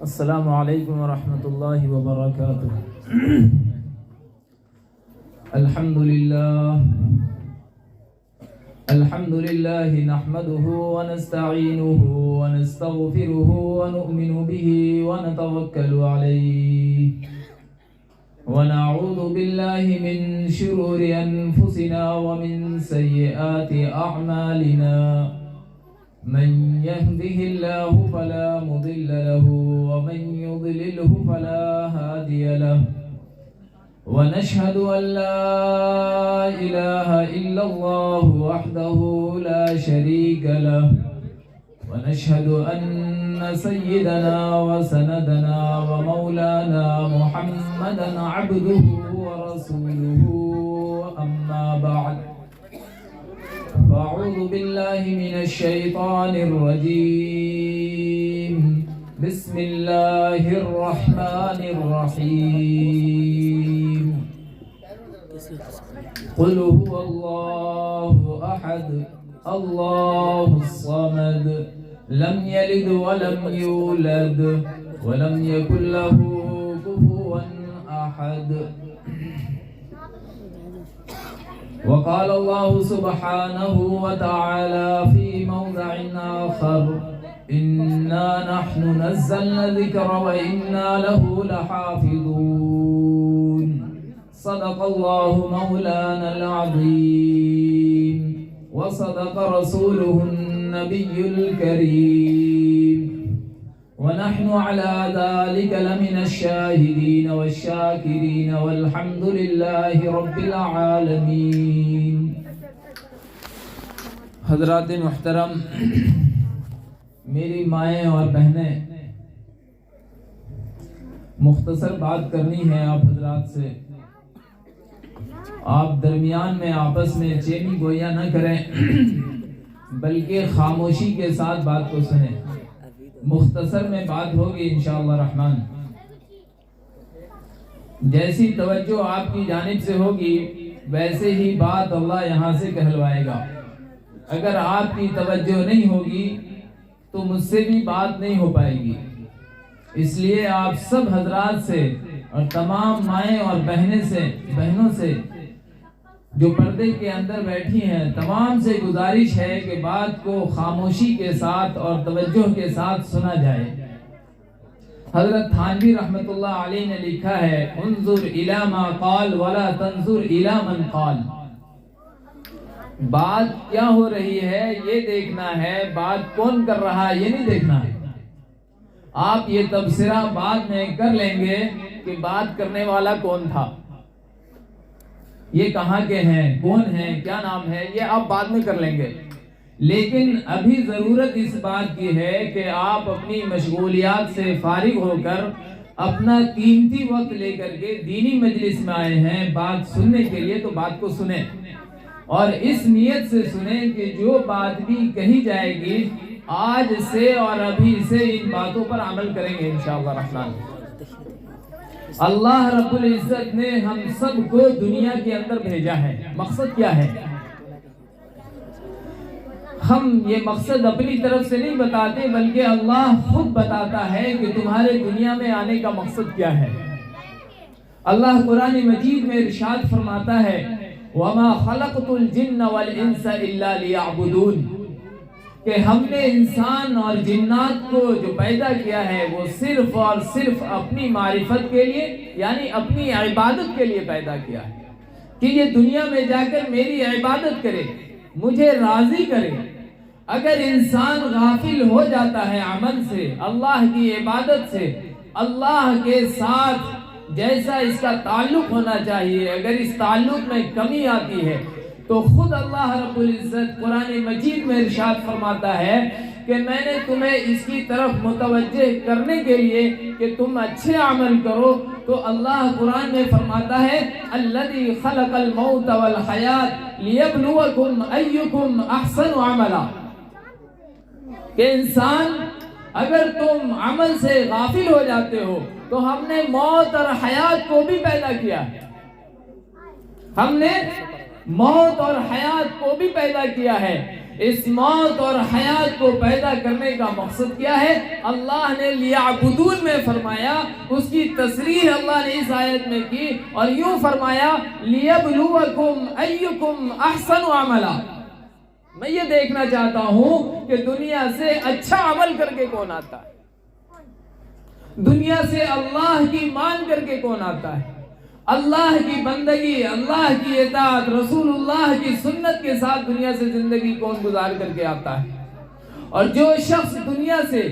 السلام علیکم ورحمۃ اللہ وبرکاتہ۔ الحمد للہ نحمده ونستعینه ونستغفره ونؤمن به ونتوکل علیہ ونعوذ باللہ من شرور انفسنا ومن سیئات اعمالنا، من يهده الله فلا مضل له ومن يضلله فلا هادي له، ونشهد أن لا إله إلا الله وحده لا شريك له، ونشهد أن سيدنا وسندنا ومولانا محمدا عبده ورسوله، أما بعد فأعوذ بالله من الشيطان الرجيم، بسم الله الرحمن الرحيم، قل هو الله أحد الله الصمد لم يلد ولم يولد ولم يكن له كفوا أحد۔ وقال الله سبحانه وتعالى في موضع آخر، إنا نحن نزلنا الذكر وإنا له لحافظون، صدق الله مولانا العظيم وصدق رسوله النبي الكريم، ونحن على ذلك لمن الشاهدين والشاكرين والحمد لله رب العالمين۔ حضرات محترم، میری مائیں اور بہنیں، مختصر بات کرنی ہے آپ حضرات سے۔ آپ درمیان میں آپس میں چینی گویا نہ کریں، بلکہ خاموشی کے ساتھ بات کو سنیں۔ مختصر میں بات ہوگی انشاءاللہ الرحمن۔ جیسی توجہ آپ کی جانب سے ہوگی ویسے ہی بات اللہ یہاں سے کہلوائے گا۔ اگر آپ کی توجہ نہیں ہوگی تو مجھ سے بھی بات نہیں ہو پائے گی۔ اس لیے آپ سب حضرات سے اور تمام مائیں اور بہنوں سے جو پردے کے اندر بیٹھی ہیں، تمام سے گزارش ہے کہ بات کو خاموشی کے ساتھ اور توجہ کے ساتھ سنا جائے۔ حضرت تھانوی رحمت اللہ علیہ نے لکھا ہے، انظر الی ما قال ولا تنظر الی من قال۔ بات کیا ہو رہی ہے یہ دیکھنا ہے، بات کون کر رہا ہے یہ نہیں دیکھنا ہے۔ آپ یہ تبصرہ بعد میں کر لیں گے کہ بات کرنے والا کون تھا، یہ کہاں کے ہیں، کون ہیں، کیا نام ہے، یہ آپ بعد میں کر لیں گے۔ لیکن ابھی ضرورت اس بات کی ہے کہ آپ اپنی مشغولیات سے فارغ ہو کر اپنا قیمتی وقت لے کر کے دینی مجلس میں آئے ہیں بات سننے کے لیے، تو بات کو سنیں اور اس نیت سے سنیں کہ جو بات بھی کہی جائے گی آج سے اور ابھی سے ان باتوں پر عمل کریں گے انشاءاللہ الرحمن۔ اللہ رب العزت نے ہم سب کو دنیا کے اندر بھیجا ہے، مقصد کیا ہے؟ ہم یہ مقصد اپنی طرف سے نہیں بتاتے بلکہ اللہ خود بتاتا ہے کہ تمہارے دنیا میں آنے کا مقصد کیا ہے۔ اللہ قرآن مجید میں ارشاد فرماتا ہے، وَمَا خَلَقْتُ الْجِنَّ وَالْإِنسَ إِلَّا لِيَعْبُدُونَ، کہ ہم نے انسان اور جنات کو جو پیدا کیا ہے وہ صرف اور صرف اپنی معرفت کے لیے یعنی اپنی عبادت کے لیے پیدا کیا ہے، کہ یہ دنیا میں جا کر میری عبادت کرے، مجھے راضی کرے۔ اگر انسان غافل ہو جاتا ہے عمل سے، اللہ کی عبادت سے، اللہ کے ساتھ جیسا اس کا تعلق ہونا چاہیے، اگر اس تعلق میں کمی آتی ہے تو خود اللہ رب العزت قرآن مجید میں ارشاد فرماتا ہے کہ میں نے تمہیں اس کی طرف متوجہ کرنے کے لیے کہ تم اچھے عمل کرو، تو اللہ قرآن میں فرماتا ہے الذی خلق الموت والحیات لیبلوکم ایکم احسن عملا، کہ انسان اگر تم عمل سے غافل ہو جاتے ہو تو ہم نے موت اور حیات کو بھی پیدا کیا، ہم نے موت اور حیات کو بھی پیدا کیا ہے، اس موت اور حیات کو پیدا کرنے کا مقصد کیا ہے؟ اللہ نے لیعبدون میں فرمایا، اس کی تصریح اللہ نے اس آیت میں کی اور یوں فرمایا لیبلوکم ایکم احسن عملا۔ میں یہ دیکھنا چاہتا ہوں کہ دنیا سے اچھا عمل کر کے کون آتا ہے، دنیا سے اللہ کی مان کر کے کون آتا ہے، اللہ کی بندگی، اللہ کی اطاعت، رسول اللہ کی سنت کے ساتھ دنیا سے زندگی کون گزار کر کے آتا ہے۔ اور جو شخص دنیا سے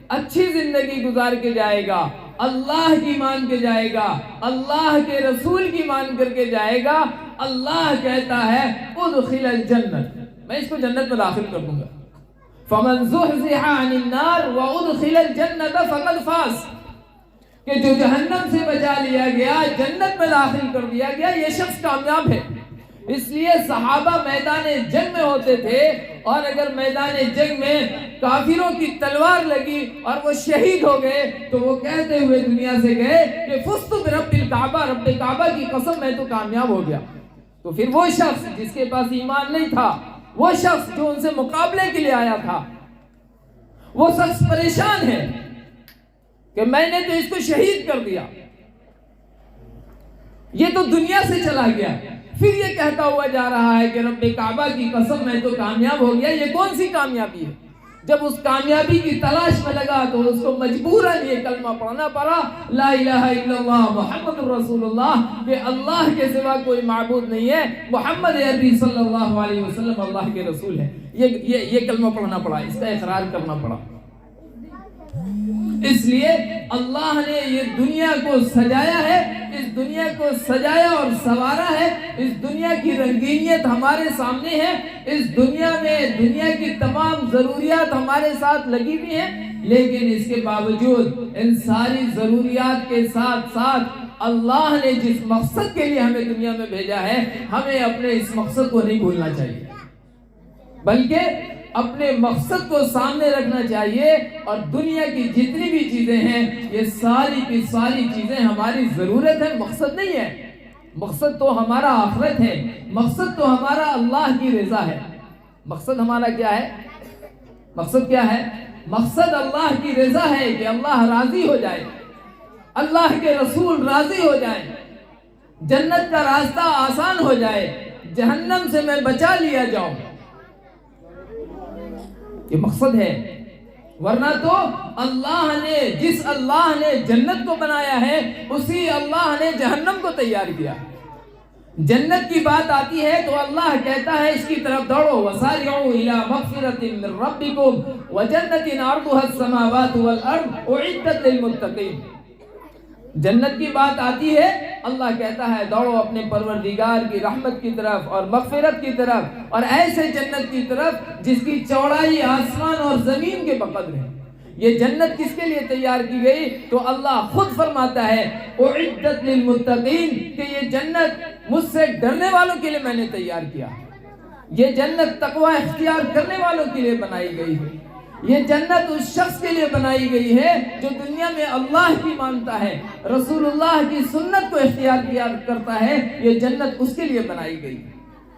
اچھی زندگی گزار کے جائے گا، اللہ کی مان کے جائے گا، اللہ کے رسول کی مان کر کے جائے گا، اللہ کہتا ہے ادخل الجنت، میں اس کو جنت میں داخل کر دوں گا۔ فمن زحزح عن النار وادخل الجنت فقد فاز، کہ جو جہنم سے بچا لیا گیا، جنت میں داخل کر دیا گیا، یہ شخص کامیاب ہے۔ اس لیے صحابہ میدان جنگ میں ہوتے تھے، اور اگر میدان جنگ میں کافروں کی تلوار لگی اور وہ شہید ہو گئے تو وہ کہتے ہوئے دنیا سے گئے کہ فزت برب الکعبہ، رب کعبہ کی قسم میں تو کامیاب ہو گیا۔ تو پھر وہ شخص جس کے پاس ایمان نہیں تھا، وہ شخص جو ان سے مقابلے کے لیے آیا تھا، وہ شخص پریشان ہے کہ میں نے تو اس کو شہید کر دیا، یہ تو دنیا سے چلا گیا، پھر یہ کہتا ہوا جا رہا ہے کہ رب کعبہ کی قسم میں تو کامیاب ہو گیا۔ یہ کون سی کامیابی ہے؟ جب اس کامیابی کی تلاش میں لگا تو اس کو مجبوراً یہ کلمہ پڑھنا پڑا، لا الہ الا اللہ محمد رسول اللہ، کہ اللہ کے سوا کوئی معبود نہیں ہے، محمد عربی صلی اللہ علیہ وسلم اللہ کے رسول ہے۔ یہ کلمہ پڑھنا پڑا، اس کا اقرار کرنا پڑا۔ اس لیے اللہ نے یہ دنیا کو سجایا ہے، اس دنیا کو سجایا اور سنوارا ہے، اس دنیا کی رنگینیت ہمارے سامنے ہے، اس دنیا میں دنیا کی تمام ضروریات ہمارے ساتھ لگی ہوئی ہیں، لیکن اس کے باوجود ان ساری ضروریات کے ساتھ ساتھ اللہ نے جس مقصد کے لیے ہمیں دنیا میں بھیجا ہے، ہمیں اپنے اس مقصد کو نہیں بھولنا چاہیے، بلکہ اپنے مقصد کو سامنے رکھنا چاہیے۔ اور دنیا کی جتنی بھی چیزیں ہیں، یہ ساری کی ساری چیزیں ہماری ضرورت ہے، مقصد نہیں ہے۔ مقصد تو ہمارا آخرت ہے، مقصد تو ہمارا اللہ کی رضا ہے۔ مقصد ہمارا کیا ہے؟ مقصد کیا ہے؟ مقصد اللہ کی رضا ہے، کہ اللہ راضی ہو جائے، اللہ کے رسول راضی ہو جائے، جنت کا راستہ آسان ہو جائے، جہنم سے میں بچا لیا جاؤں، یہ مقصد ہے۔ ورنہ تو جس اللہ نے جنت کو بنایا ہے، اسی اللہ نے جہنم کو تیار کیا۔ جنت کی بات آتی ہے تو اللہ کہتا ہے اس کی طرف دوڑو، وَسَارِعُوا إِلَىٰ مَغْفِرَةٍ مِّن رَّبِّكُمْ وَجَنَّةٍ عَرْضُهَا السَّمَاوَاتُ وَالْأَرْضُ أُعِدَّتْ لِلْمُتَّقِينَ۔ جنت کی بات آتی ہے، اللہ کہتا ہے دوڑو اپنے پروردگار کی رحمت کی طرف اور مغفرت کی طرف، اور ایسے جنت کی طرف جس کی چوڑائی آسمان اور زمین کے بقدر ہے۔ یہ جنت کس کے لیے تیار کی گئی؟ تو اللہ خود فرماتا ہے اعدت للمتقین، کہ یہ جنت مجھ سے ڈرنے والوں کے لیے میں نے تیار کیا، یہ جنت تقوی اختیار کرنے والوں کے لیے بنائی گئی ہے، یہ جنت اس شخص کے لیے بنائی گئی ہے جو دنیا میں اللہ کی مانتا ہے، رسول اللہ کی سنت کو اختیار کیا کرتا ہے، یہ جنت اس کے لیے بنائی گئی۔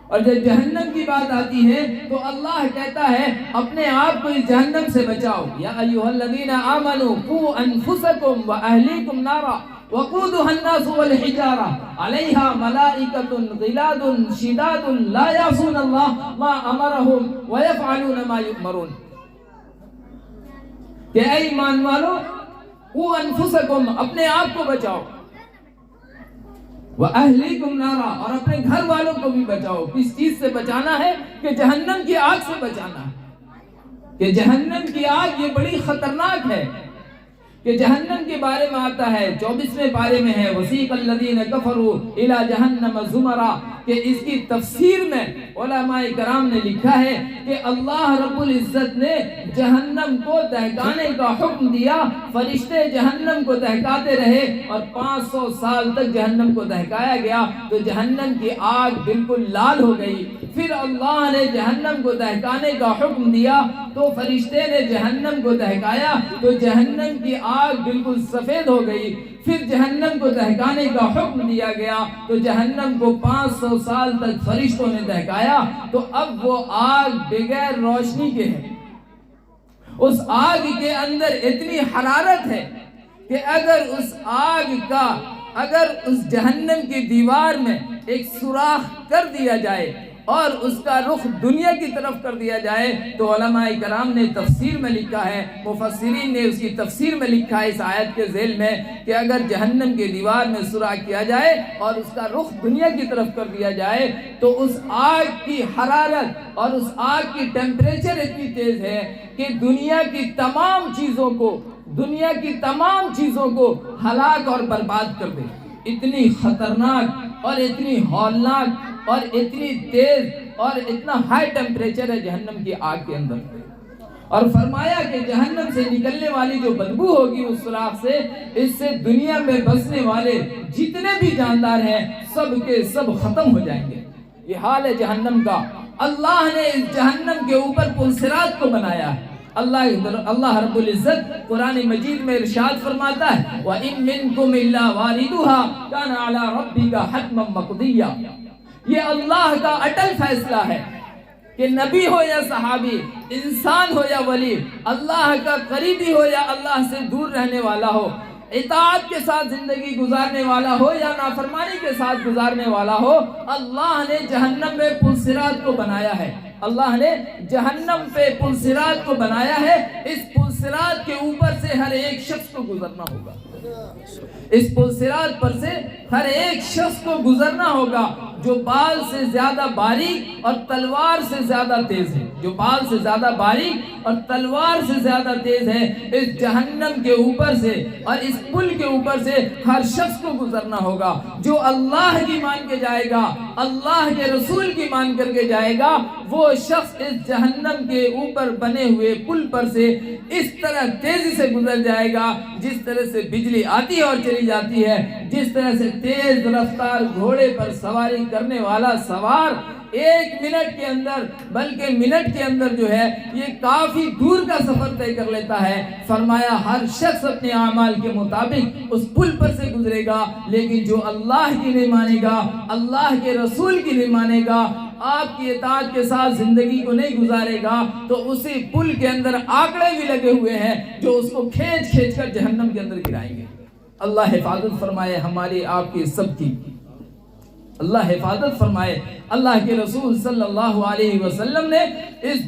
اور جب جہنم کی بات آتی ہے تو اللہ کہتا ہے اپنے آپ کو اس جہنم سے بچاؤ، یا ایھا الذین آمنوا قوا انفسکم واہلیکم نارا وقودها الناس والحجارہ علیہا ملائکۃ غلاظ شداد لا یعصون اللہ ما امرهم ویفعلون ما یؤمرون، کہ اے ایمان والو قوا انفسکم، اپنے آپ کو بچاؤ، وَأَهْلِكُمْ نَارًا، اور اپنے گھر والوں کو بھی بچاؤ۔ کس چیز سے بچانا ہے؟ کہ جہنم کی آگ سے بچانا ہے، کہ جہنم کی آگ یہ بڑی خطرناک ہے، کہ جہنم کے بارے میں آتا ہے 24ویں پارے میں ہے وَسِيقَ الَّذِينَ كَفَرُوا إِلَىٰ جَهَنَّمَ زُمَرًا، کہ اس کی تفسیر میں علماء کرام نے لکھا ہے کہ اللہ رب العزت نے جہنم کو دہکانے کا حکم دیا، فرشتے جہنم کو دہکاتے رہے اور 500 سال تک جہنم کو دہکایا گیا، تو جہنم کی آگ بالکل لال ہو گئی، پھر اللہ نے جہنم کو دہکانے کا حکم دیا تو فرشتے نے جہنم کو دہکایا تو جہنم کی آگ بالکل سفید ہو گئی. پھر جہنم کو دہکانے کا حکم دیا گیا تو جہنم کو 500 سال تک فرشتوں نے دہکایا. تو اب وہ آگ بغیر روشنی کے ہے. اس آگ کے اندر اتنی حرارت ہے کہ اگر اس جہنم کی دیوار میں ایک سوراخ کر دیا جائے اور اس کا رخ دنیا کی طرف کر دیا جائے تو علماء کرام نے تفسیر میں لکھا ہے, مفسرین نے اس کی تفسیر میں لکھا ہے اس آیت کے ذیل میں کہ اگر جہنم کی دیوار میں سوراخ کیا جائے اور اس کا رخ دنیا کی طرف کر دیا جائے تو اس آگ کی حرارت اور اس آگ کی ٹیمپریچر اتنی تیز ہے کہ دنیا کی تمام چیزوں کو ہلاک اور برباد کر دے. اتنی خطرناک اور اتنی ہولناک اور اتنی تیز اور اتنا ہائی ٹیمپریچر ہے جہنم کی آگ کے اندر. اور فرمایا کہ جہنم سے نکلنے والی جو بدبو ہوگی اس سوراخ سے, اس سے دنیا میں بسنے والے جتنے بھی جاندار ہیں سب کے سب ختم ہو جائیں گے. یہ حال ہے جہنم کا. اللہ نے اس جہنم کے اوپر پل صراط کو بنایا ہے. اللہ رب العزت قرآن مجید میں ارشاد فرماتا ہے وَإِن مِّنكُمْ إِلَّا وَارِدُهَا كَانَ عَلَى رَبِّكَ حَتْمًا مَّقْضِيًّا. یہ اللہ کا اٹل فیصلہ ہے کہ نبی ہو یا صحابی, انسان ہو یا ولی, اللہ کا قریبی ہو یا اللہ سے دور رہنے والا ہو, اطاعت کے ساتھ زندگی گزارنے والا ہو یا نافرمانی کے ساتھ گزارنے والا ہو, اللہ نے جہنم میں پل صراط کو بنایا ہے. اللہ نے جہنم پہ پل صراط کو بنایا ہے. اس پل صراط کے اوپر سے ہر ایک شخص کو گزرنا ہوگا. اس پل صراط پر سے ہر ایک شخص کو گزرنا ہوگا جو بال سے زیادہ باریک اور تلوار سے زیادہ تیز ہے. جو بال سے زیادہ باریک اور تلوار سے زیادہ تیز ہے, اس جہنم کے اوپر سے اور اس پل کے اوپر سے ہر شخص کو گزرنا ہوگا. جو اللہ کی مان کے جائے گا, اللہ کے رسول کی مان کر کے جائے گا, وہ شخص اس جہنم کے اوپر بنے ہوئے پل پر سے اس طرح تیزی سے گزر جائے گا جس طرح سے بجلی آتی ہے اور چلی جاتی ہے, جس طرح سے تیز رفتار گھوڑے پر سواری کرنے والا سوار 1 منٹ کے اندر بلکہ منٹ کے اندر جو ہے یہ کافی دور کا سفر طے کر لیتا ہے. فرمایا ہر شخص اپنے اعمال کے مطابق اس پل پر سے گزرے گا, لیکن جو اللہ کی نہیں مانے گا, اللہ کے رسول کی نہیں مانے گا, آپ کی اطاعت کے ساتھ زندگی کو نہیں گزارے گا, تو اسی پل کے اندر آکڑے بھی لگے ہوئے ہیں جو اس کو کھینچ کھینچ کر جہنم کے اندر گرائیں گے. اللہ حفاظت فرمائے ہماری آپ کی سب کی. اللہ حفاظت فرمائے. اللہ کے رسول صلی اللہ علیہ وسلم نے اس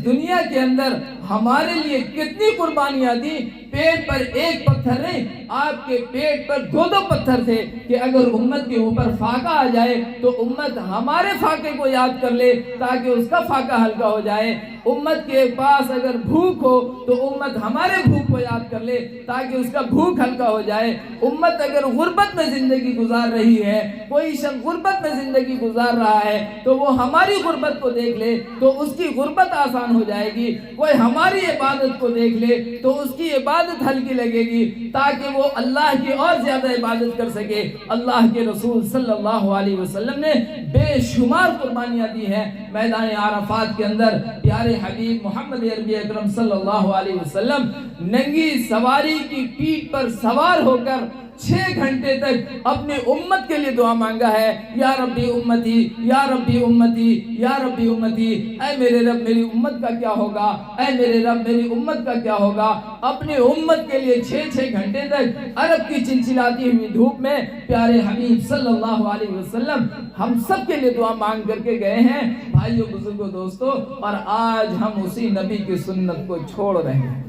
دنیا کے اندر ہمارے لیے کتنی قربانیاں دی. پیٹ پر ایک پتھر نہیں, آپ کے پیٹ پر 2 پتھر تھے کہ اگر امت کے اوپر فاقہ آ جائے تو امت ہمارے فاقے کو یاد کر لے تاکہ اس کا فاقہ ہلکا ہو جائے. امت کے پاس اگر بھوک ہو تو امت ہمارے بھوک کو یاد کر لے تاکہ اس کا بھوک ہلکا ہو جائے. امت اگر غربت میں زندگی گزار رہی ہے, کوئی شخص غربت میں زندگی گزار رہا ہے تو وہ ہماری غربت کو دیکھ لے تو اس کی غربت آسان ہو جائے گی. کوئی ہماری عبادت کو دیکھ لے تو اس کی عبادت ہلکی لگے گی تاکہ وہ اللہ کی اور زیادہ عبادت کر سکے. اللہ کے رسول صلی اللہ علیہ وسلم نے بے شمار قربانیاں دی ہیں. میدان عرفات کے اندر پیارے حبیب محمد عربی اکرم صلی اللہ علیہ وسلم ننگی سواری کی پیٹھ پر سوار ہو کر 6 گھنٹے تک اپنے امت کے لیے دعا مانگا ہے. یا ربی امتی, یا ربی امتی, یا ربی امتی. اے میرے رب میری امت کا کیا ہوگا, اے میرے رب میری امت کا کیا ہوگا. اپنے امت کے لیے 6 گھنٹے تک عرب کی چلچلاتی ہوئی دھوپ میں پیارے حبیب صلی اللہ علیہ وسلم ہم سب کے لیے دعا مانگ کر کے گئے ہیں. بھائیو, بزرگوں, دوستو, اور آج ہم اسی نبی کی سنت کو چھوڑ رہے ہیں.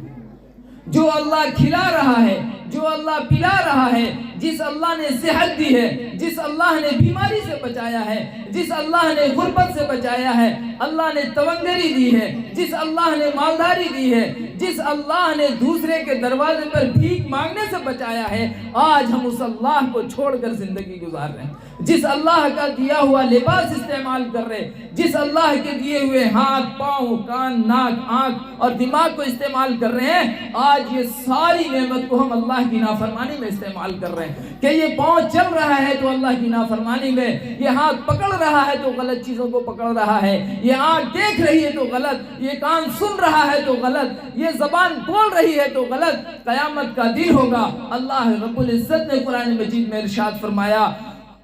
جو اللہ کھلا رہا ہے, جو اللہ پلا رہا ہے, جس اللہ نے صحت دی ہے, جس اللہ نے بیماری سے بچایا ہے, جس اللہ نے غربت سے بچایا ہے, اللہ نے تونگری دی ہے, جس اللہ نے مالداری دی ہے, جس اللہ نے دوسرے کے دروازے پر بھیک مانگنے سے بچایا ہے, آج ہم اس اللہ کو چھوڑ کر زندگی گزار رہے ہیں. جس اللہ کا دیا ہوا لباس استعمال کر رہے, جس اللہ کے دیے ہوئے ہاتھ, پاؤں, کان, ناک, آنکھ اور دماغ کو استعمال کر رہے ہیں, آج یہ ساری نعمت کو ہم اللہ کی نافرمانی میں استعمال کر رہے ہیں. کہ یہ پاؤں چل رہا ہے تو اللہ کی نافرمانی میں, یہ ہاتھ پکڑ رہا ہے تو غلط چیزوں کو پکڑ رہا ہے, یہ آنکھ دیکھ رہی ہے تو غلط, یہ کان سن رہا ہے تو غلط, یہ زبان بول رہی ہے تو غلط. قیامت کا دن ہوگا, اللہ رب العزت نے قرآن مجید میں ارشاد فرمایا,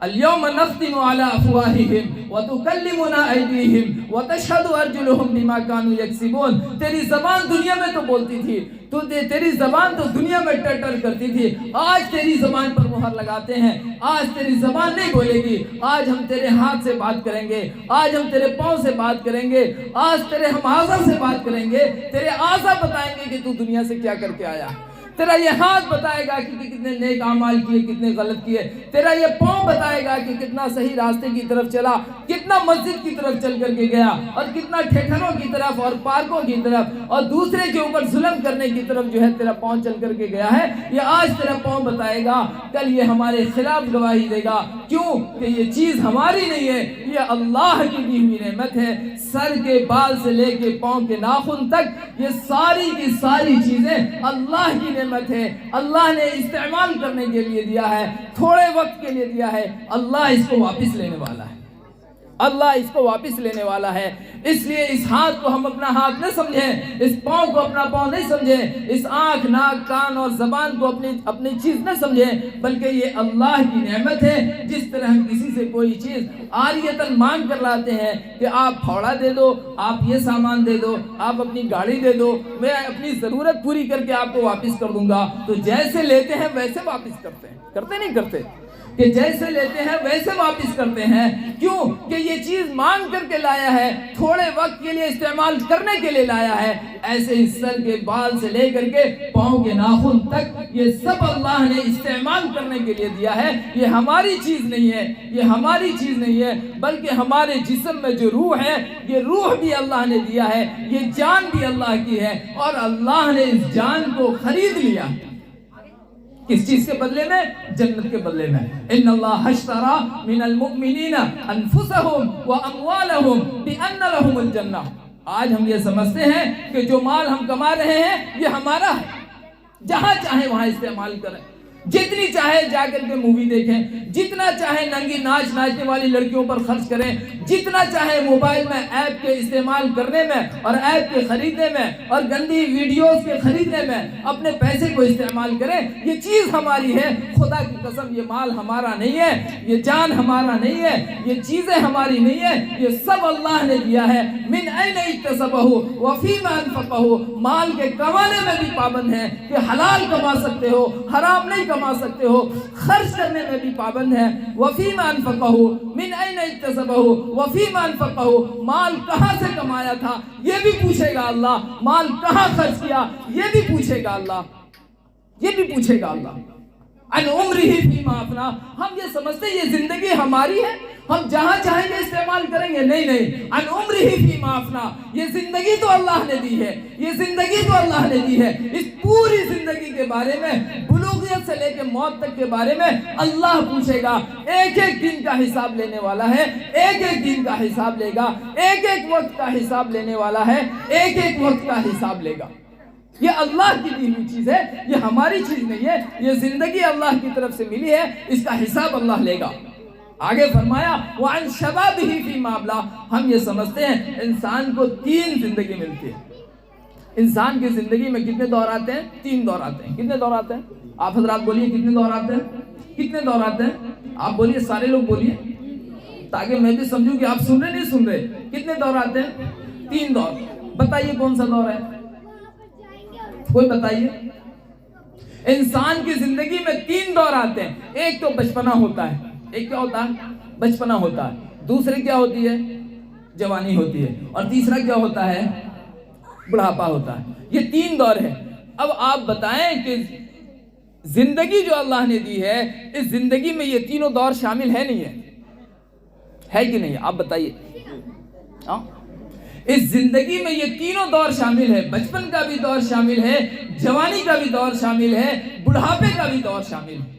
اليوم نختم على افواههم وتكلمنا ايديهم وتشهد ارجلهم بما كانوا يكسبون. تیری زبان دنیا میں تو بولتی تھی, تو تیری زبان تو دنیا میں ٹر کرتی تھی, آج تیری زبان پر مہر لگاتے ہیں, آج تیری زبان نہیں بولے گی, آج ہم تیرے ہاتھ سے بات کریں گے, آج ہم تیرے پاؤں سے بات کریں گے, آج تیرے ہم اعضاء سے بات کریں گے. تیرے اعضاء بتائیں گے کہ تو دنیا سے کیا کر کے آیا, تیرا یہ ہاتھ بتائے گا کہ کتنے نیک اعمال کیے, کتنے غلط کیے, تیرا یہ پاؤں بتائے گا کہ کتنا صحیح راستے کی طرف چلا, کتنا مسجد کی طرف چل کر کے گیا, اور کتنا ٹھٹھروں کی طرف اور پارکوں کی طرف اور دوسرے کے اوپر ظلم کرنے کی طرف جو ہے تیرا پاؤں چل کر کے گیا ہے. یہ آج تیرا پاؤں بتائے گا, کل یہ ہمارے خلاف گواہی دے گا. کیوں کہ یہ چیز ہماری نہیں ہے, یہ اللہ کی دی ہوئی نعمت ہے. سر کے بال سے لے کے پاؤں کے ناخن تک یہ ساری کی ساری چیزیں اللہ کی نعمت ہے. اللہ نے استعمال کرنے کے لیے دیا ہے, تھوڑے وقت کے لیے دیا ہے. اللہ اس کو واپس لینے والا ہے, اللہ اس کو واپس لینے والا ہے. اس لیے اس ہاتھ کو ہم اپنا ہاتھ نہ سمجھیں, اس پاؤں کو اپنا پاؤں نہیں سمجھیں, اس آنکھ, ناک, کان اور زبان کو اپنی چیز نہ سمجھیں, بلکہ یہ اللہ کی نعمت ہے. جس طرح ہم کسی سے کوئی چیز عاریتاً مانگ کر لاتے ہیں کہ آپ پھوڑا دے دو, آپ یہ سامان دے دو, آپ اپنی گاڑی دے دو, میں اپنی ضرورت پوری کر کے آپ کو واپس کر دوں گا, تو جیسے لیتے ہیں ویسے واپس کرتے ہیں, کرتے نہیں کرتے کہ جیسے لیتے ہیں ویسے واپس کرتے ہیں. کیوں کہ یہ چیز مانگ کر کے لایا ہے, تھوڑے وقت کے لیے استعمال کرنے کے لیے لایا ہے. ایسے ہی سر کے بال سے لے کر کے پاؤں کے ناخن تک یہ سب اللہ نے استعمال کرنے کے لیے دیا ہے. یہ ہماری چیز نہیں ہے, یہ ہماری چیز نہیں ہے, بلکہ ہمارے جسم میں جو روح ہے, یہ روح بھی اللہ نے دیا ہے, یہ جان بھی اللہ کی ہے, اور اللہ نے اس جان کو خرید لیا. کس چیز کے بدلے میں؟ جنت کے بدلے میں. ان اللہ اشترى من المؤمنین انفسهم واموالهم بان لهم الجنہ. آج ہم یہ سمجھتے ہیں کہ جو مال ہم کما رہے ہیں یہ ہمارا ہے, جہاں چاہے وہاں استعمال کریں, جتنی چاہے جا کر کے مووی دیکھیں, جتنا چاہے ننگی ناچنے والی لڑکیوں پر خرچ کریں, جتنا چاہے موبائل میں ایپ کے استعمال کرنے میں اور ایپ کے خریدنے میں اور گندی ویڈیوز کے خریدنے میں اپنے پیسے کو استعمال کریں. یہ چیز ہماری ہے, خدا کی قسم یہ مال ہمارا نہیں ہے, یہ جان ہمارا نہیں ہے, یہ چیزیں ہماری نہیں ہے, یہ سب اللہ نے دیا ہے. من این اکتسبہ وفیما انفقہ. مال کے کمانے میں بھی پابند ہے کہ حلال کما سکتے ہو, حرام نہیں کما سکتے ہو, خرچ کرنے میں بھی پابند ہے. وفیما انفقہ من این اکتسبہ وفیما انفقہ. مال کہاں سے کمایا تھا یہ بھی پوچھے گا اللہ, مال کہاں خرچ کیا یہ بھی پوچھے گا اللہ, یہ بھی پوچھے گا اللہ. ان عمرہ فیما افنا. ہم یہ سمجھتے ہیں یہ زندگی ہماری ہے, ہم جہاں چاہیں گے استعمال کریں گے. نہیں نہیں, ان عمرہ فیما افنا. یہ زندگی تو اللہ نے دی ہے, یہ زندگی تو اللہ نے دی ہے. اس پوری زندگی کے بارے میں, بلوغیت سے لے کے موت تک کے بارے میں اللہ پوچھے گا. ایک ایک دن کا حساب لینے والا ہے, ایک ایک دن کا حساب لے گا, ایک ایک وقت کا حساب لینے والا ہے, ایک ایک وقت کا حساب لے گا. یہ اللہ کی دی ہوئی چیز ہے, یہ ہماری چیز نہیں ہے. یہ زندگی اللہ کی طرف سے ملی ہے, اس کا حساب اللہ لے گا. آگے فرمایا وَعَنْ شَبَابِهِ فِي مَا أَبْلَىٰ. ہم یہ سمجھتے ہیں انسان کو 3 زندگی ملتی ہے. انسان کی زندگی میں کتنے دور آتے ہیں؟ 3 دور آتے ہیں. کتنے دور آتے ہیں آپ حضرات بولیے, کتنے دور آتے ہیں؟ کتنے دور آتے ہیں آپ بولیے, سارے لوگ بولیے تاکہ میں بھی سمجھوں کہ آپ سن رہے نہیں سن رہے. کتنے دور آتے ہیں؟ 3 دور. بتائیے کون سا دور ہے, کوئی بتائیے. انسان کی زندگی میں 3 دور آتے ہیں. ایک تو بچپنا ہوتا ہے. ایک کیا ہوتا ہے؟ بچپنا ہوتا ہے. دوسری کیا ہوتی ہے؟ جوانی ہوتی ہے. اور تیسرا کیا ہوتا ہے؟ بڑھاپا ہوتا ہے. یہ 3 دور ہے. اب آپ بتائیں کہ زندگی جو اللہ نے دی ہے, اس زندگی میں یہ تینوں دور شامل ہے نہیں ہے؟ ہے کہ نہیں؟ آپ بتائیے. اس زندگی میں یہ تینوں دور شامل ہے. بچپن کا بھی دور شامل ہے, جوانی کا بھی دور شامل ہے, بڑھاپے کا بھی دور شامل ہے.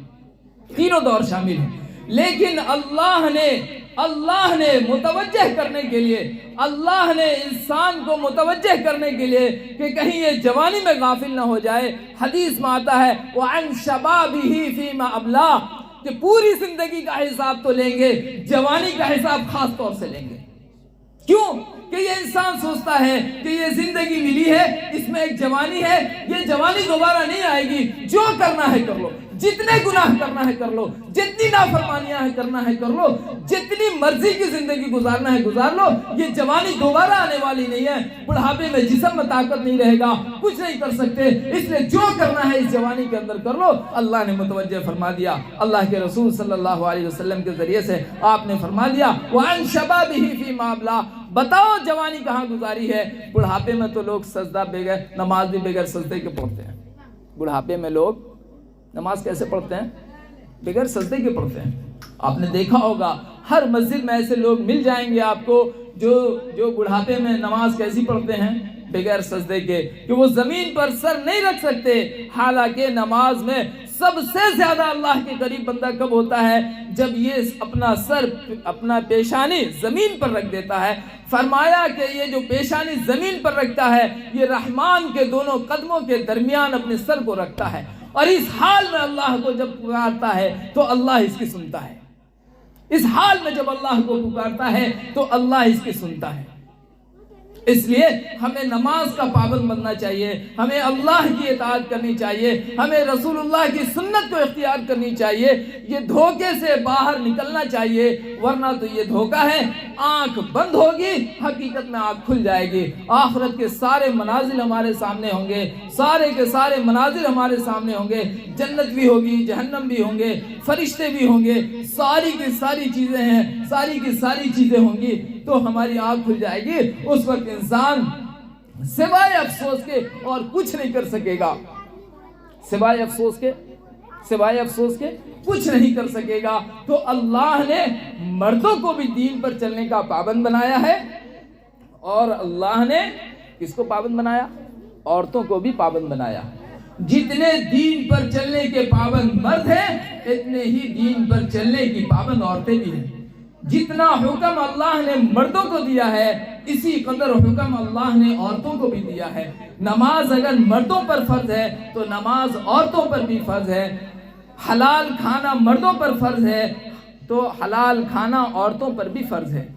تینوں دور شامل ہیں. لیکن اللہ نے متوجہ کرنے کے لیے، اللہ نے انسان کو متوجہ کرنے کے لیے کہ کہیں یہ جوانی میں غافل نہ ہو جائے، حدیث میں آتا ہے وَعَنْ شَبَابِهِ فِي مَا أَبْلَاهُ، کہ پوری زندگی کا حساب تو لیں گے، جوانی کا حساب خاص طور سے لیں گے۔ کیوں کہ یہ انسان سوچتا ہے کہ یہ زندگی ملی ہے، اس میں ایک جوانی ہے، یہ جوانی دوبارہ نہیں آئے گی، جو کرنا ہے کر لو، جتنے گناہ کرنا ہے کر لو، جتنی نافرمانیاں ہے کرنا ہے کر لو، جتنی مرضی کی زندگی گزارنا ہے گزار لو، یہ جوانی دوبارہ آنے والی نہیں ہے۔ بڑھاپے میں جسم میں طاقت نہیں رہے گا، کچھ نہیں کر سکتے، اس لیے جو کرنا ہے اس جوانی کے اندر کر لو۔ اللہ نے متوجہ فرما دیا، اللہ کے رسول صلی اللہ علیہ وسلم کے ذریعے سے آپ نے فرما دیا وَعَنْ شَبَابِهِ فِي مَا أَبْلَاهُ، بتاؤ جوانی کہاں گزاری ہے۔ بڑھاپے میں تو لوگ سجدہ بغیر، نماز بھی بغیر سجدے کے پڑھتے ہیں۔ بڑھاپے میں لوگ نماز کیسے پڑھتے ہیں؟ بغیر سجدے کے پڑھتے ہیں۔ آپ نے دیکھا ہوگا ہر مسجد میں ایسے لوگ مل جائیں گے آپ کو جو بڑھاپے میں نماز کیسی پڑھتے ہیں؟ بغیر سجدے کے، کہ وہ زمین پر سر نہیں رکھ سکتے۔ حالانکہ نماز میں سب سے زیادہ اللہ کے قریب بندہ کب ہوتا ہے؟ جب یہ اپنا سر، اپنا پیشانی زمین پر رکھ دیتا ہے۔ فرمایا کہ یہ جو پیشانی زمین پر رکھتا ہے، یہ رحمان کے دونوں قدموں کے درمیان اپنے سر کو رکھتا ہے، اور اس حال میں اللہ کو جب پکارتا ہے تو اللہ اس کی سنتا ہے۔ اس حال میں جب اللہ کو پکارتا ہے تو اللہ اس کی سنتا ہے۔ اس لیے ہمیں نماز کا پابند بننا چاہیے، ہمیں اللہ کی اطاعت کرنی چاہیے، ہمیں رسول اللہ کی سنت کو اختیار کرنی چاہیے، یہ دھوکے سے باہر نکلنا چاہیے، ورنہ تو یہ دھوکہ ہے، آنکھ بند ہوگی، حقیقت میں آنکھ کھل جائے گی۔ آخرت کے سارے منازل ہمارے سامنے ہوں گے، سارے کے سارے مناظر ہمارے سامنے ہوں گے، جنت بھی ہوگی، جہنم بھی ہوں گے، فرشتے بھی ہوں گے، ساری کی ساری چیزیں ہیں، ساری کی ساری چیزیں ہوں گی، تو ہماری آنکھ کھل جائے گی۔ اس وقت انسان سوائے افسوس کے اور کچھ نہیں کر سکے گا، سوائے افسوس کے کچھ نہیں کر سکے گا۔ تو اللہ نے مردوں کو بھی دین پر چلنے کا پابند بنایا ہے، اور اللہ نے کس کو پابند بنایا؟ عورتوں کو بھی پابند بنایا۔ جتنے دین پر چلنے کے پابند مرد ہیں، اتنے ہی دین پر چلنے کی پابند عورتیں بھی ہیں۔ جتنا حکم اللہ نے مردوں کو دیا ہے، اسی قدر حکم اللہ نے عورتوں کو بھی دیا ہے۔ نماز اگر مردوں پر فرض ہے تو نماز عورتوں پر بھی فرض ہے۔ حلال کھانا مردوں پر فرض ہے تو حلال کھانا عورتوں پر بھی فرض ہے۔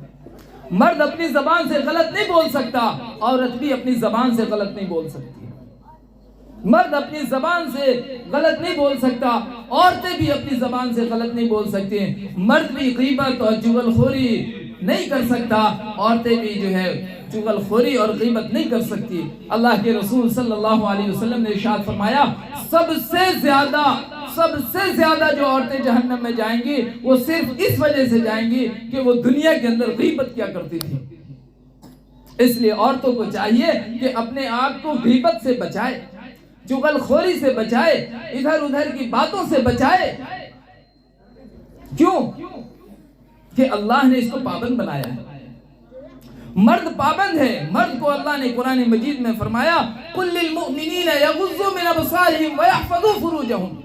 مرد اپنی زبان سے غلط نہیں بول سکتا، عورت بھی اپنی زبان سے غلط نہیں بول سکتی۔ مرد اپنی زبان سے غلط نہیں بول سکتا، عورتیں بھی اپنی زبان سے غلط نہیں بول سکتے۔ مرد بھی غیبت اور چغل خوری نہیں کر سکتا، عورتیں بھی جو ہے چغل خوری اور غیبت نہیں کر سکتی۔ اللہ کے رسول صلی اللہ علیہ وسلم نے ارشاد فرمایا سب سے زیادہ جو عورتیں جہنم میں جائیں گی وہ صرف اس وجہ سے جائیں گی کہ وہ دنیا کے اندر غیبت کیا کرتی تھی۔ اس لیے عورتوں کو چاہیے کہ اپنے آپ کو غیبت سے بچائے، چغل خوری سے بچائے، ادھر ادھر کی باتوں سے بچائے۔ کیوں کہ اللہ نے اس کو پابند بنایا ہے۔ مرد پابند ہے، مرد کو اللہ نے قرآن مجید میں فرمایا قُلْ لِلْمُؤْمِنِينَ يَغُضُّوا مِنْ أَبْصَارِهِمْ وَيَحْفَظُوا فُرُوجَهُمْ،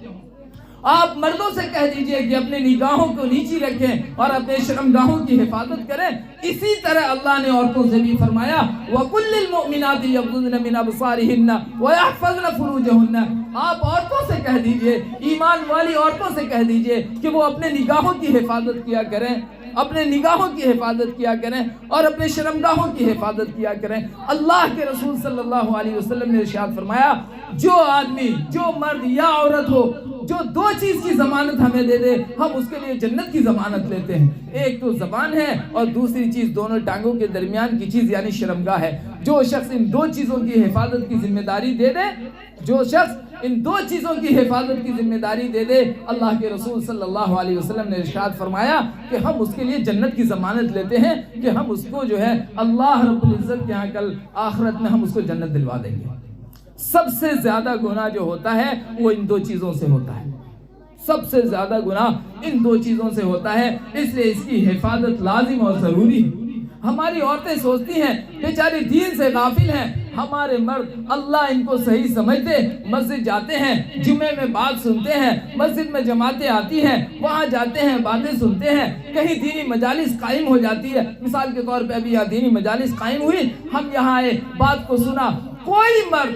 آپ مردوں سے کہہ دیجئے کہ اپنے نگاہوں کو نیچی رکھیں اور اپنے شرمگاہوں کی حفاظت کریں۔ اسی طرح اللہ نے عورتوں سے بھی فرمایا وَقُلْ لِلْمُؤْمِنَاتِ يَغْضُضْنَ مِنْ أَبْصَارِهِنَّ وَيَحْفَظْنَ فُرُوجَهُنَّ، آپ عورتوں سے کہہ دیجئے، ایمان والی عورتوں سے کہہ دیجئے کہ وہ اپنے نگاہوں کی حفاظت کیا کریں، اپنے نگاہوں کی حفاظت کیا کریں اور اپنے شرمگاہوں کی حفاظت کیا کریں۔ اللہ کے رسول صلی اللہ علیہ وسلم نے ارشاد فرمایا جو آدمی، جو مرد یا عورت ہو جو دو چیز کی ضمانت ہمیں دے دے، ہم اس کے لیے جنت کی ضمانت لیتے ہیں۔ ایک تو زبان ہے اور دوسری چیز دونوں ٹانگوں کے درمیان کی چیز یعنی شرمگاہ ہے۔ جو شخص ان دو چیزوں کی حفاظت کی ذمہ داری دے دے، جو شخص ان دو چیزوں کی حفاظت کی ذمہ داری دے دے، اللہ کے رسول صلی اللہ علیہ وسلم نے ارشاد فرمایا کہ ہم اس کے لیے جنت کی ضمانت لیتے ہیں کہ ہم اس کو جو ہے اللہ رب العزت کے یہاں کل آخرت میں ہم اس کو جنت دلوا دیں گے۔ سب سے زیادہ گناہ جو ہوتا ہے وہ ان دو چیزوں سے ہوتا ہے، سب سے زیادہ گناہ ان دو چیزوں سے ہوتا ہے، اس لیے اس کی حفاظت لازم اور ضروری ہے۔ ہماری عورتیں سوچتی ہیں بیچاری دین سے غافل ہیں، ہمارے مرد اللہ ان کو صحیح سمجھتے، مسجد جاتے ہیں، جمعے میں بات سنتے ہیں، مسجد میں جماعتیں آتی ہیں، وہاں جاتے ہیں، باتیں سنتے ہیں، کہیں دینی مجالس قائم ہو جاتی ہے، مثال کے طور پہ ابھی یہاں دینی مجالس قائم ہوئی، ہم یہاں آئے، بات کو سنا، کوئی مرد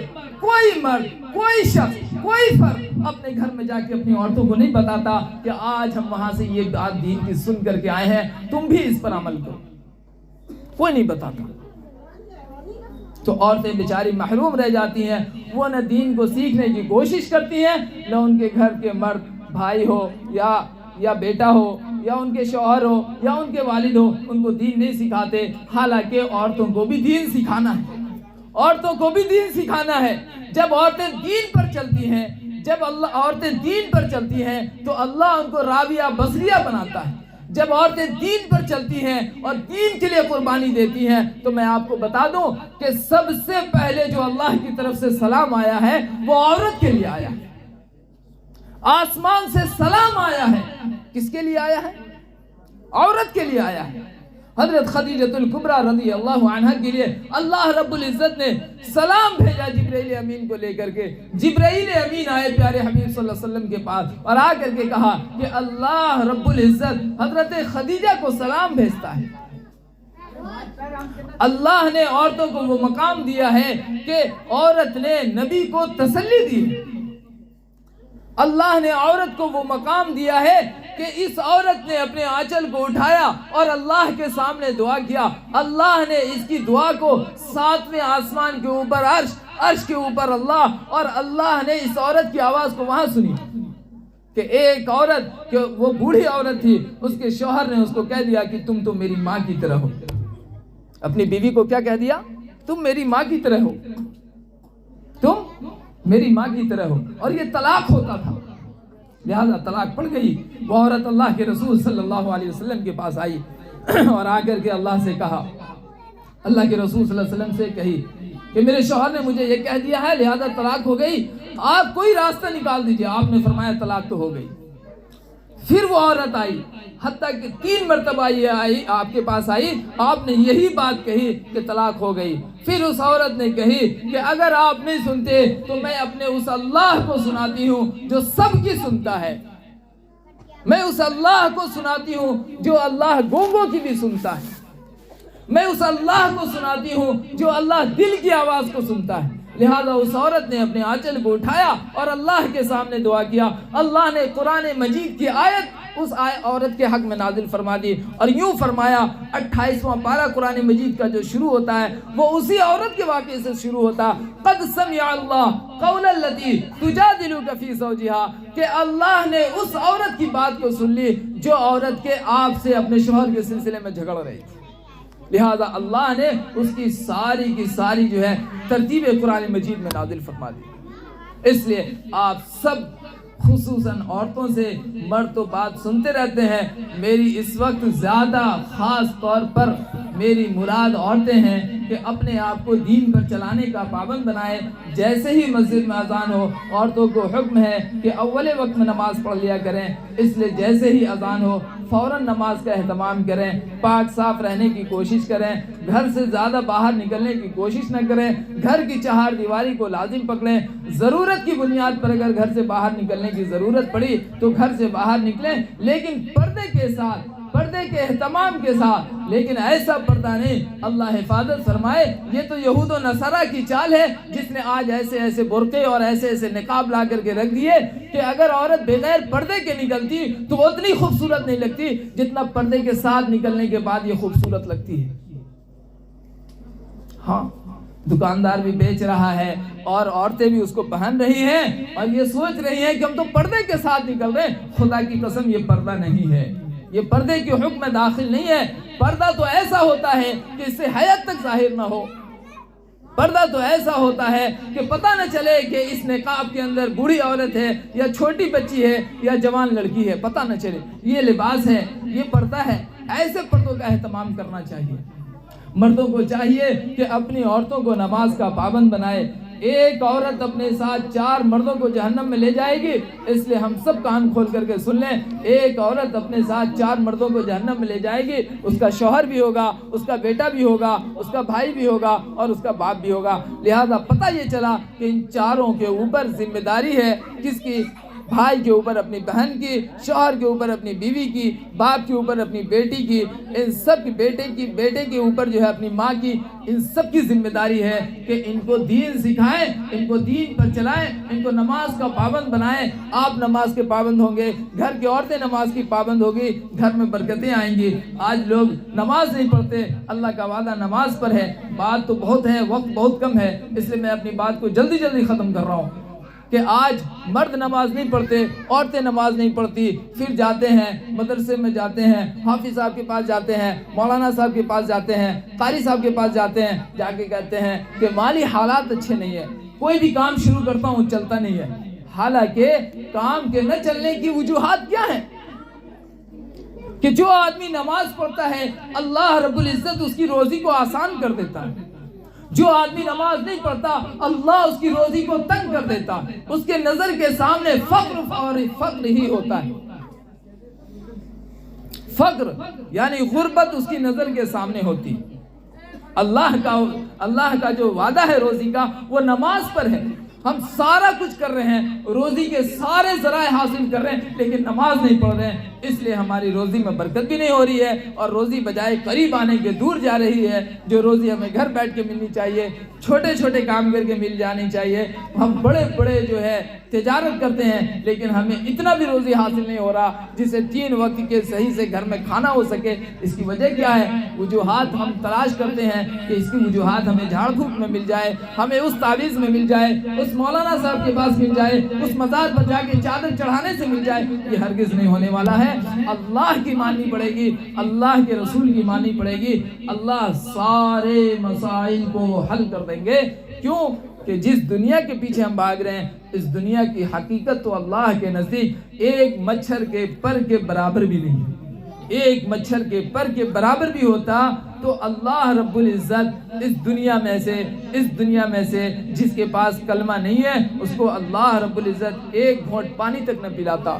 کوئی شخص کوئی فرد اپنے گھر میں جا کے اپنی عورتوں کو نہیں بتاتا کہ آج ہم وہاں سے یہ بات دین کی سن کر کے آئے ہیں، تم بھی اس پر عمل کرو، کوئی نہیں بتاتا۔ تو عورتیں بیچاری محروم رہ جاتی ہیں، وہ نہ دین کو سیکھنے کی کوشش کرتی ہیں، نہ ان کے گھر کے مرد، بھائی ہو یا بیٹا ہو یا ان کے شوہر ہو یا ان کے والد ہو، ان کو دین نہیں سکھاتے۔ حالانکہ عورتوں کو بھی دین سکھانا ہے، عورتوں کو بھی دین سکھانا ہے۔ جب عورتیں دین پر چلتی ہیں، عورتیں دین پر چلتی ہیں تو اللہ ان کو راویہ بصریہ بناتا ہے۔ جب عورتیں دین پر چلتی ہیں اور دین کے لیے قربانی دیتی ہیں تو میں آپ کو بتا دوں کہ سب سے پہلے جو اللہ کی طرف سے سلام آیا ہے وہ عورت کے لیے آیا ہے۔ آسمان سے سلام آیا ہے، کس کے لیے آیا ہے؟ عورت کے لیے آیا ہے۔ حضرت خدیجہ الکبریٰ رضی اللہ عنہ کے لیے اللہ رب العزت نے سلام بھیجا جبرائیل امین کو لے کر کے۔ جبرائیل امین آئے پیارے حبیب صلی اللہ علیہ وسلم کے پاس اور آ کر کے کہا کہ اللہ رب العزت حضرت خدیجہ کو سلام بھیجتا ہے۔ اللہ نے عورتوں کو وہ مقام دیا ہے کہ عورت نے نبی کو تسلی دی ہے۔ اللہ نے عورت کو وہ مقام دیا ہے کہ اس عورت نے اپنے آنچل کو اٹھایا اور اللہ کے سامنے دعا کیا، اللہ نے اس کی دعا کو 7ویں آسمان کے اوپر عرش کے اوپر اور اللہ نے اس عورت کی آواز کو وہاں سنی کہ ایک عورت، کہ وہ بوڑھی عورت تھی، اس کے شوہر نے اس کو کہہ دیا کہ تم تو میری ماں کی طرح ہو۔ اپنی بیوی کو کیا کہہ دیا؟ تم میری ماں کی طرح ہو، تم میری ماں کی طرح ہو۔ اور یہ طلاق ہوتا تھا، لہذا طلاق پڑ گئی۔ وہ عورت اللہ کے رسول صلی اللہ علیہ وسلم کے پاس آئی اور آ کر کے اللہ سے کہا، اللہ کے رسول صلی اللہ علیہ وسلم سے کہی کہ میرے شوہر نے مجھے یہ کہہ دیا ہے لہذا طلاق ہو گئی، آپ کوئی راستہ نکال دیجئے۔ آپ نے فرمایا طلاق تو ہو گئی۔ پھر وہ عورت آئی، حتیٰ کہ 3 مرتبہ یہ آئی، آپ کے پاس آئی، آپ نے یہی بات کہی کہ طلاق ہو گئی۔ پھر اس عورت نے کہی کہ اگر آپ نہیں سنتے تو میں اپنے اس اللہ کو سناتی ہوں جو سب کی سنتا ہے، میں اس اللہ کو سناتی ہوں جو اللہ گونگوں کی بھی سنتا ہے، میں اس اللہ کو سناتی ہوں جو اللہ دل کی آواز کو سنتا ہے۔ لہذا اس عورت نے اپنے آنچل کو اٹھایا اور اللہ کے سامنے دعا کیا۔ اللہ نے قرآن مجید کی آیت اس عورت کے حق میں نازل فرما دی اور یوں فرمایا، 28واں پارہ قرآن مجید کا جو شروع ہوتا ہے وہ اسی عورت کے واقعے سے شروع ہوتا ہے۔ قد سمع اللہ قول التی تجادلک فی زوجہا، کہ اللہ نے اس عورت کی بات کو سن لی جو عورت کے آپ سے اپنے شوہر کے سلسلے میں جھگڑ رہی تھی۔ لہذا اللہ نے اس کی ساری کی ساری جو ہے ترتیب قرآن مجید میں نازل فرما دی۔ اس لیے آپ سب خصوصاً عورتوں سے، مرد تو بات سنتے رہتے ہیں، میری اس وقت زیادہ خاص طور پر میری مراد عورتیں ہیں کہ اپنے آپ کو دین پر چلانے کا پابند بنائیں۔ جیسے ہی مسجد میں اذان ہو، عورتوں کو حکم ہے کہ اول وقت میں نماز پڑھ لیا کریں، اس لیے جیسے ہی اذان ہو فوراً نماز کا اہتمام کریں، پاک صاف رہنے کی کوشش کریں، گھر سے زیادہ باہر نکلنے کی کوشش نہ کریں، گھر کی چہار دیواری کو لازم پکڑیں، ضرورت کی بنیاد پر اگر گھر سے باہر نکلنے کی ضرورت پڑی تو گھر سے باہر نکلیں، لیکن پردے کے ساتھ، پردے کے اہتمام کے ساتھ، لیکن ایسا پردہ نہیں۔ اللہ حفاظت فرمائے، یہ تو یہود و نصارہ کی چال ہے جس نے آج ایسے ایسے برقعے اور ایسے ایسے نقاب لا کر کے رکھ دیے کہ اگر عورت بغیر پردے کے نکلتی تو وہ اتنی خوبصورت نہیں لگتی جتنا پردے کے ساتھ نکلنے کے بعد یہ خوبصورت لگتی ہے۔ ہاں، دکاندار بھی بیچ رہا ہے اور عورتیں بھی اس کو پہن رہی ہیں اور یہ سوچ رہی ہیں کہ ہم تو پردے کے ساتھ نکل رہے ہیں۔ خدا کی قسم یہ پردہ نہیں ہے، یہ پردے کے حکم میں داخل نہیں ہے۔ پردہ تو ایسا ہوتا ہے کہ اس سے حیات تک ظاہر نہ ہو، پردہ تو ایسا ہوتا ہے کہ پتہ نہ چلے کہ اس نقاب کے اندر بوڑھی عورت ہے یا چھوٹی بچی ہے یا جوان لڑکی ہے، پتہ نہ چلے۔ یہ لباس ہے، یہ پردہ ہے۔ ایسے پردوں کا اہتمام کرنا چاہیے۔ مردوں کو چاہیے کہ اپنی عورتوں کو نماز کا پابند بنائے۔ ایک عورت اپنے ساتھ 4 مردوں کو جہنم میں لے جائے گی، اس لیے ہم سب کان کھول کر کے سن لیں، ایک عورت اپنے ساتھ 4 مردوں کو جہنم میں لے جائے گی، اس کا شوہر بھی ہوگا، اس کا بیٹا بھی ہوگا، اس کا بھائی بھی ہوگا اور اس کا باپ بھی ہوگا۔ لہذا پتہ یہ چلا کہ ان چاروں کے اوپر ذمہ داری ہے، کس کی؟ بھائی کے اوپر اپنی بہن کی، شوہر کے اوپر اپنی بیوی کی، باپ کے اوپر اپنی بیٹی کی، ان سب بیٹے کے اوپر جو ہے اپنی ماں کی، ان سب کی ذمہ داری ہے کہ ان کو دین سکھائیں، ان کو دین پر چلائیں، ان کو نماز کا پابند بنائیں۔ آپ نماز کے پابند ہوں گے، گھر کی عورتیں نماز کی پابند ہوگی، گھر میں برکتیں آئیں گی۔ آج لوگ نماز نہیں پڑھتے، اللہ کا وعدہ نماز پر ہے، بات تو بہت ہے، وقت بہت کم ہے، اس لیے میں اپنی بات کو جلدی ختم کر رہا ہوں کہ آج مرد نماز نہیں پڑھتے، عورتیں نماز نہیں پڑھتی، پھر جاتے ہیں مدرسے میں، جاتے ہیں حافظ صاحب کے پاس، جاتے ہیں مولانا صاحب کے پاس، جاتے ہیں قاری صاحب کے پاس، جاتے ہیں، جا کے کہتے ہیں کہ مالی حالات اچھے نہیں ہیں، کوئی بھی کام شروع کرتا ہوں چلتا نہیں ہے۔ حالانکہ کام کے نہ چلنے کی وجوہات کیا ہیں؟ کہ جو آدمی نماز پڑھتا ہے اللہ رب العزت اس کی روزی کو آسان کر دیتا ہے، جو آدمی نماز نہیں پڑھتا اللہ اس کی روزی کو تنگ کر دیتا، اس کے نظر کے سامنے فقر ہی ہوتا ہے، فقر یعنی غربت اس کی نظر کے سامنے ہوتی۔ اللہ کا جو وعدہ ہے روزی کا وہ نماز پر ہے۔ ہم سارا کچھ کر رہے ہیں، روزی کے سارے ذرائع حاصل کر رہے ہیں، لیکن نماز نہیں پڑھ رہے ہیں، اس لیے ہماری روزی میں برکت بھی نہیں ہو رہی ہے، اور روزی بجائے قریب آنے کے دور جا رہی ہے۔ جو روزی ہمیں گھر بیٹھ کے ملنی چاہیے، چھوٹے چھوٹے کام کر کے مل جانی چاہیے، ہم بڑے جو ہے تجارت کرتے ہیں، لیکن ہمیں اتنا بھی روزی حاصل نہیں ہو رہا جس سے 3 وقت کے صحیح سے گھر میں کھانا ہو سکے۔ اس کی وجہ کیا ہے؟ وجوہات ہم تلاش کرتے ہیں کہ اس کی وجوہات ہمیں جھاڑ پھونک میں مل جائے، ہمیں اس تعویذ میں مل جائے، اس مولانا صاحب کے پاس مل جائے، اس مزار پر جا کے چادر چڑھانے سے مل جائے۔ یہ ہرگز نہیں ہونے والا ہے۔ اللہ کی ماننی پڑے گی، اللہ کے رسول کی ماننی پڑے گی، اللہ سارے مسائل کو حل کر دیں گے۔ کیوں کہ جس دنیا کے پیچھے ہم بھاگ رہے ہیں، اس دنیا کی حقیقت تو اللہ کے نزدیک ایک مچھر کے پر کے برابر بھی نہیں ہے۔ ایک مچھر کے پر کے برابر بھی ہوتا تو اللہ رب العزت اس دنیا میں سے جس کے پاس کلمہ نہیں ہے اس کو اللہ رب العزت ایک گھونٹ پانی تک نہ پلاتا۔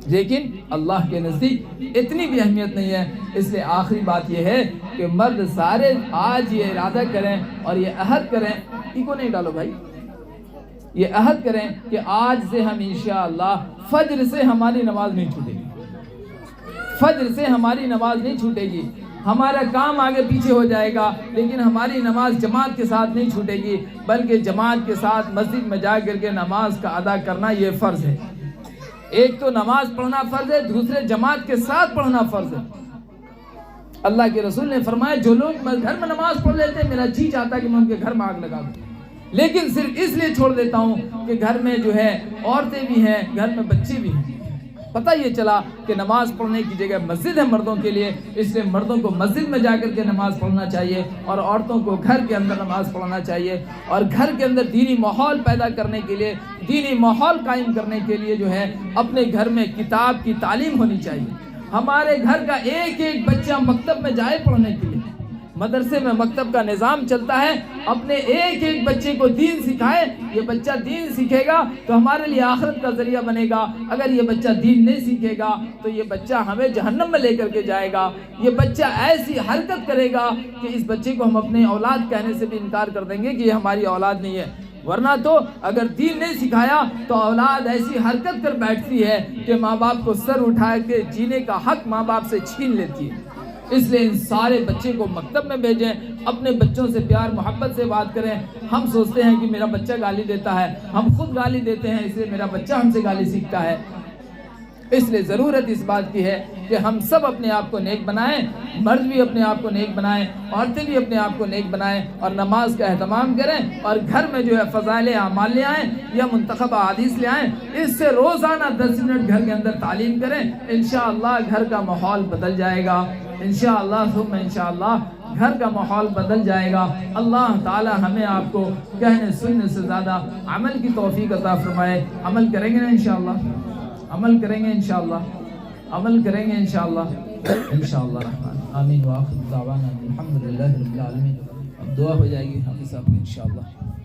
لیکن اللہ کے نزدیک اتنی بھی اہمیت نہیں ہے۔ اس لیے آخری بات یہ ہے کہ مرد سارے آج یہ ارادہ کریں اور یہ عہد کریں، ایکو نہیں ڈالو بھائی، یہ عہد کریں کہ آج سے ہم انشاءاللہ فجر سے ہماری نماز نہیں چھوٹے گی، فجر سے ہماری نماز نہیں چھوٹے گی۔ ہمارا کام آگے پیچھے ہو جائے گا لیکن ہماری نماز جماعت کے ساتھ نہیں چھوٹے گی، بلکہ جماعت کے ساتھ مسجد میں جا کر کے نماز کا ادا کرنا یہ فرض ہے۔ ایک تو نماز پڑھنا فرض ہے، دوسرے جماعت کے ساتھ پڑھنا فرض ہے۔ اللہ کے رسول نے فرمایا جو لوگ گھر میں نماز پڑھ لیتے ہیں میرا جی چاہتا ہے کہ میں ان کے گھر میں آگ لگا دوں، لیکن صرف اس لیے چھوڑ دیتا ہوں کہ گھر میں جو ہے عورتیں بھی ہیں، گھر میں بچے بھی ہیں۔ پتہ یہ چلا کہ نماز پڑھنے کی جگہ مسجد ہے مردوں کے لیے، اس لیے مردوں کو مسجد میں جا کر کے نماز پڑھنا چاہیے اور عورتوں کو گھر کے اندر نماز پڑھنا چاہیے، اور گھر کے اندر دینی ماحول پیدا کرنے کے لیے، دینی ماحول قائم کرنے کے لیے جو ہے اپنے گھر میں کتاب کی تعلیم ہونی چاہیے۔ ہمارے گھر کا ایک ایک بچہ مکتب میں جائے پڑھنے کے لیے، مدرسے میں مکتب کا نظام چلتا ہے، اپنے ایک ایک بچے کو دین سکھائے۔ یہ بچہ دین سیکھے گا تو ہمارے لیے آخرت کا ذریعہ بنے گا، اگر یہ بچہ دین نہیں سیکھے گا تو یہ بچہ ہمیں جہنم میں لے کر کے جائے گا۔ یہ بچہ ایسی حرکت کرے گا کہ اس بچے کو ہم اپنے اولاد کہنے سے بھی انکار کر دیں گے کہ یہ ہماری اولاد نہیں ہے، ورنہ تو اگر دین نہیں سکھایا تو اولاد ایسی حرکت کر بیٹھتی ہے کہ ماں باپ کو سر اٹھا کے جینے کا حق ماں باپ سے چھین لیتی ہے۔ اس لیے ان سارے بچے کو مکتب میں بھیجیں، اپنے بچوں سے پیار محبت سے بات کریں۔ ہم سوچتے ہیں کہ میرا بچہ گالی دیتا ہے، ہم خود گالی دیتے ہیں، اس لیے میرا بچہ ہم سے گالی سیکھتا ہے۔ اس لیے ضرورت اس بات کی ہے کہ ہم سب اپنے آپ کو نیک بنائیں، مرد بھی اپنے آپ کو نیک بنائیں، عورتیں بھی اپنے آپ کو نیک بنائیں، اور نماز کا اہتمام کریں، اور گھر میں جو ہے فضائل اعمال لے آئیں یا منتخب احادیث لے آئیں، اس سے روزانہ 10 منٹ گھر کے اندر تعلیم کریں۔ انشاءاللہ گھر کا ماحول بدل جائے گا، انشاءاللہ ثم انشاءاللہ گھر کا ماحول بدل جائے گا۔ اللہ تعالی ہمیں آپ کو کہنے سننے سے زیادہ عمل کی توفیق عطا فرمائے۔ عمل کریں گے نا انشاءاللہ، عمل کریں گے انشاءاللہ، عمل کریں گے انشاءاللہ، انشاءاللہ رحمان۔ آمین وآخر دعوانا الحمدللہ رب العالمین۔ دعا ہو جائے گی حافظ صاحب کی انشاءاللہ.